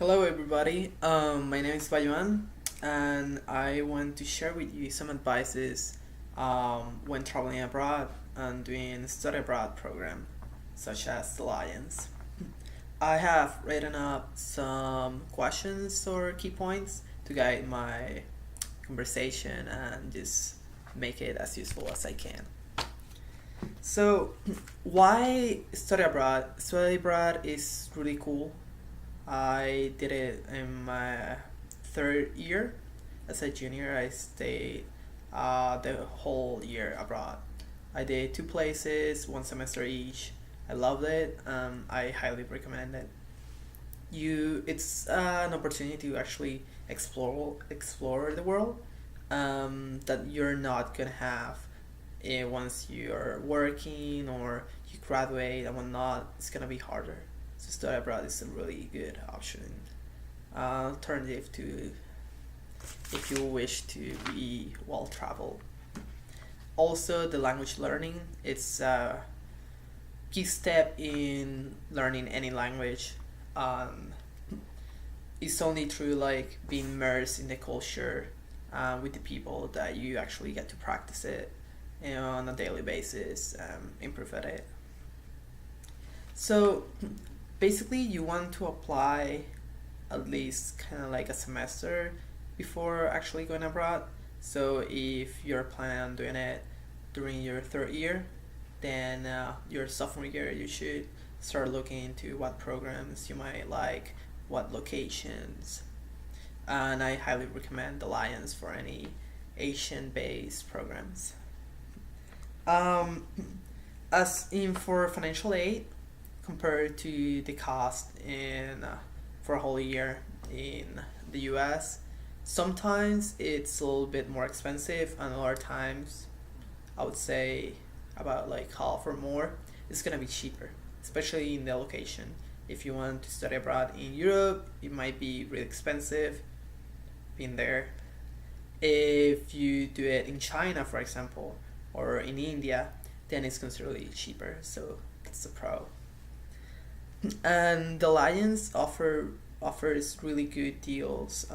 Hello, everybody. My name is Bayuan, and I want to share with you some advices when traveling abroad and doing study abroad program, such as the Lions. I have written up some questions or key points to guide my conversation and just make it as useful as I can. So, why study abroad? Study abroad is really cool. I did it in my third year. As a junior, I stayed the whole year abroad. I did two places, one semester each. I loved it. I highly recommend it. It's an opportunity to actually explore the world that you're not gonna have once you're working or you graduate and whatnot. It's gonna be harder. So study abroad is a really good option, alternative to if you wish to be well traveled. Also, the language learning, it's a key step in learning any language. Um, it's only through like being immersed in the culture with the people that you actually get to practice it on a daily basis, improve at it. So basically, you want to apply at least kind of like a semester before actually going abroad. So if you're planning on doing it during your third year, then your sophomore year you should start looking into what programs you might like, what locations, and I highly recommend the Lions for any Asian-based programs. Um, as in for financial aid, compared to the cost in for a whole year in the US, sometimes it's a little bit more expensive, and other times I would say about like half or more. It's gonna be cheaper, especially in the location. If you want to study abroad in Europe, it might be really expensive being there. If you do it in China, for example, or in India, then it's considerably cheaper. So that's the pro. And the Lions offers really good deals.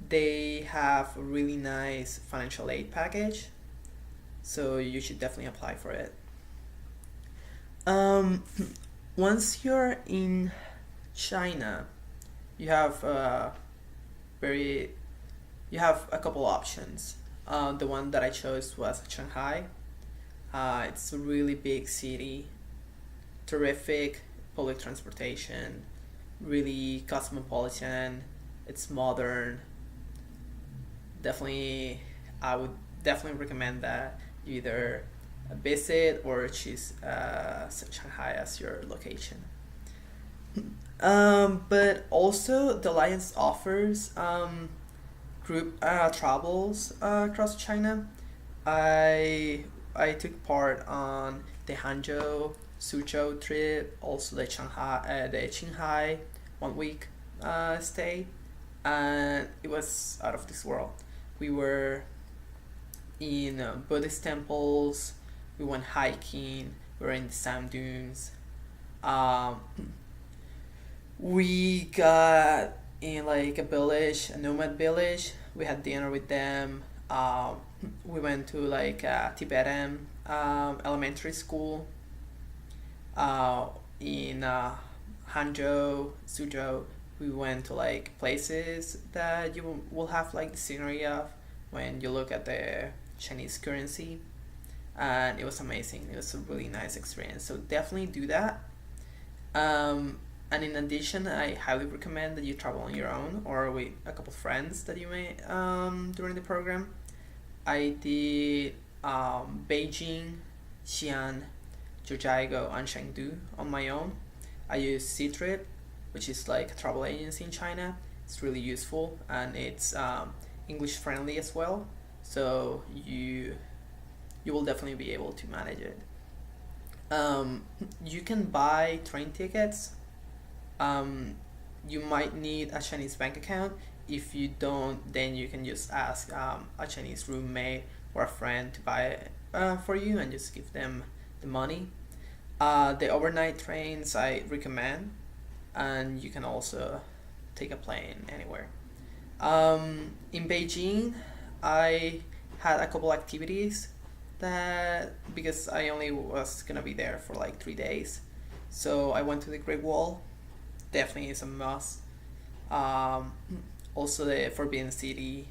They have a really nice financial aid package, so you should definitely apply for it. Um, once you're in China, you have very you have a couple options. The one that I chose was Shanghai. It's a really big city, terrific public transportation, really cosmopolitan. It's modern. Definitely, I would definitely recommend that you either visit or choose Shanghai as your location. But also, the Alliance offers group travels across China. I I took part on the Hangzhou Suzhou trip, also the Qinghai 1 week stay, and it was out of this world. We were in Buddhist temples. We went hiking. We were in the sand dunes. Um, we got in like a village, a nomad village. We had dinner with them. We went to like a Tibetan elementary school in Hangzhou, Suzhou. We went to like places that you will have like the scenery of when you look at the Chinese currency, and it was amazing. It was a really nice experience. So definitely do that. And in addition, I highly recommend that you travel on your own or with a couple friends that you may during the program. I did Beijing, Xi'an, Jiuzhaigou, and Chengdu on my own. I use Ctrip, which is like a travel agency in China. It's really useful and it's English friendly as well. So you will definitely be able to manage it. Um, you can buy train tickets. Um, you might need a Chinese bank account. If you don't, then you can just ask a Chinese roommate or a friend to buy it for you and just give them the money. The overnight trains I recommend, and you can also take a plane anywhere. In Beijing, I had a couple activities that because I only was gonna be there for like 3 days, so I went to the Great Wall. Definitely is a must. Um, Also the Forbidden City,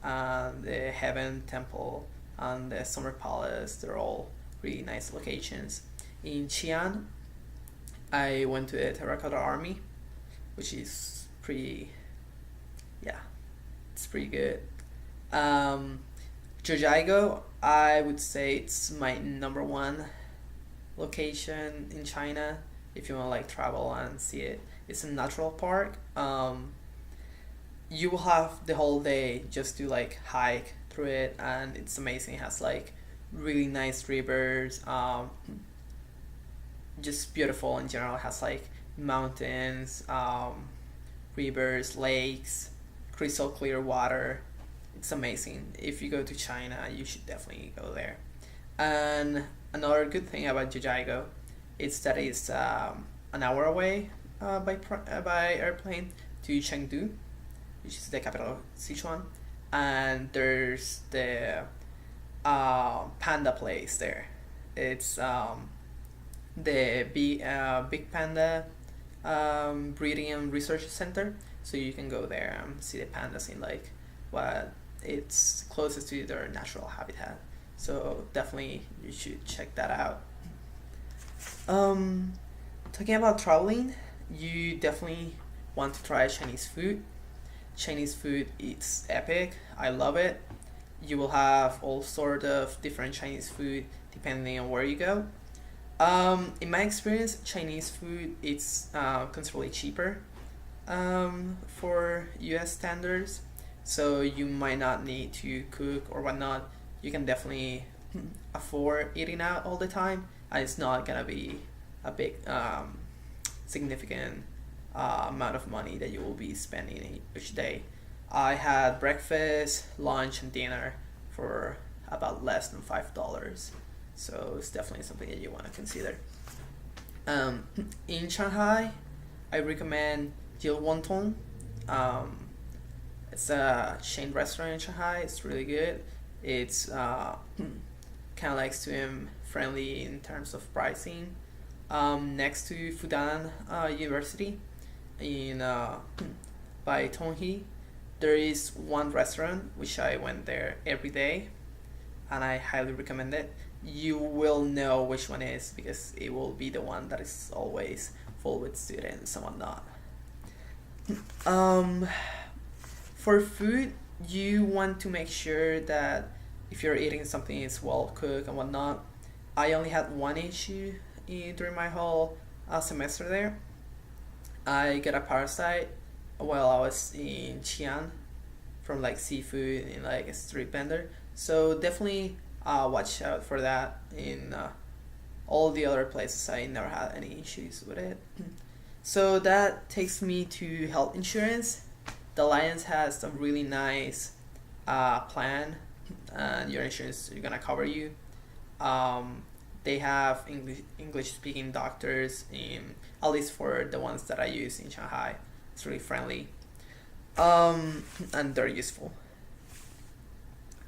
the Heaven Temple, and the Summer Palace. They're all really nice locations. In Xi'an, I went to the Terracotta Army, which is pretty, yeah, it's pretty good. Um, Jiuzhaigou, I would say it's my number one location in China if you want to like travel and see it. It's a natural park. You will have the whole day just to like hike through it, and it's amazing. It has like really nice rivers. Just beautiful in general. It has like mountains, rivers, lakes, crystal clear water. It's amazing. If you go to China, you should definitely go there. And another good thing about Jiuzhaigou is that it's an hour away by airplane to Chengdu, which is the capital of Sichuan, and there's the panda place there. It's the big panda breeding and research center, so you can go there and see the pandas in like what it's closest to their natural habitat. So definitely you should check that out. Um, Talking about traveling, you definitely want to try Chinese food. Chinese food, it's epic. I love it. You will have all sort of different Chinese food depending on where you go. In my experience, Chinese food it's considerably cheaper for U.S. standards, so you might not need to cook or whatnot. You can definitely afford eating out all the time, and it's not gonna be a big significant amount of money that you will be spending each day. I had breakfast, lunch, and dinner for about less than $5, so it's definitely something that you want to consider. Um, in Shanghai, I recommend Jiu Wonton. Um, it's a chain restaurant in Shanghai. It's really good. It's kind of like student friendly in terms of pricing. Next to Fudan University in by Tonghi, there is one restaurant which I went there every day, and I highly recommend it. You will know which one is because it will be the one that is always full with students and whatnot. Um, for food, you want to make sure that if you're eating something, it's well cooked and whatnot. I only had one issue during my whole semester there. I got a parasite while I was in Xi'an from like seafood in like a street vendor. So definitely watch out for that. In all the other places, I never had any issues with it. So that takes me to health insurance. The Alliance has a really nice plan, and your insurance is gonna cover you. Um, they have English speaking doctors in at least for the ones that I use in Shanghai. It's really friendly, and they're useful.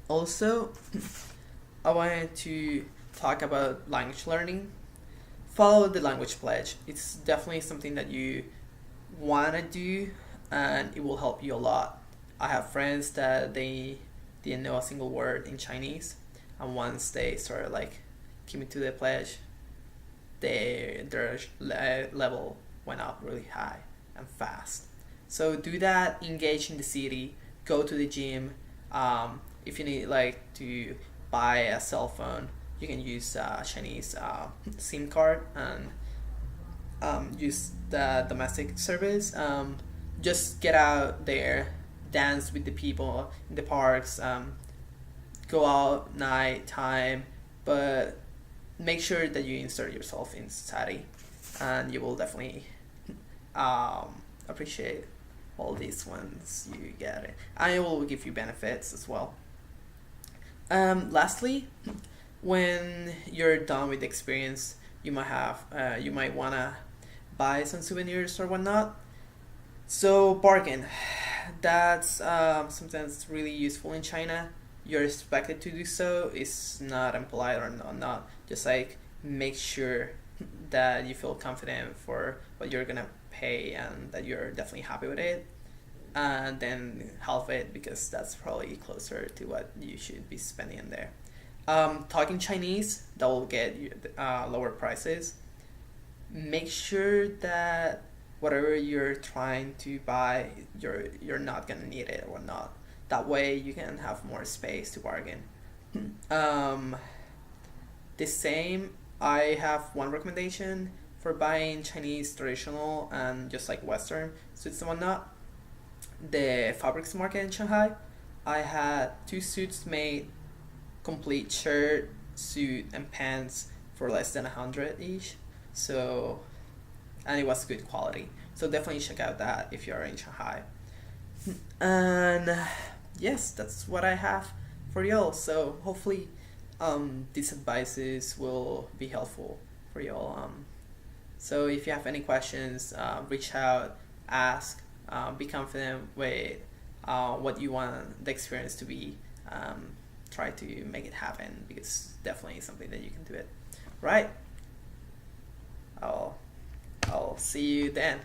Also, I wanted to talk about language learning. Follow the language pledge. It's definitely something that you wanna do, and it will help you a lot. I have friends that they didn't know a single word in Chinese, and once they started like keeping to the pledge, their level went up really high and fast. So do that. Engage in the city. Go to the gym. If you need like to buy a cell phone, you can use Chinese SIM card and use the domestic service. Just get out there, dance with the people in the parks, go out night time, but make sure that you insert yourself in society, and you will definitely appreciate all these ones you get it. And it will give you benefits as well. Lastly, when you're done with the experience, you might wanna buy some souvenirs or whatnot. So bargain, that's something that's really useful in China. You're expected to do so. It's not impolite or not. Just like make sure that you feel confident for what you're gonna pay and that you're definitely happy with it. And then half it because that's probably closer to what you should be spending in there. Talking Chinese, that will get you lower prices. Make sure that whatever you're trying to buy, you're not gonna need it or not. That way you can have more space to bargain. Um, the same, I have one recommendation for buying Chinese traditional and just like Western suits and whatnot. The fabrics market in Shanghai, I had two suits made, complete shirt, suit, and pants for less than 100 each. So, and it was good quality. So definitely check out that if you're in Shanghai. And yes, that's what I have for y'all. So hopefully, these advices will be helpful for y'all. So if you have any questions, reach out, ask, be confident with what you want the experience to be. Try to make it happen because it's definitely something that you can do it. Right? I'll see you then.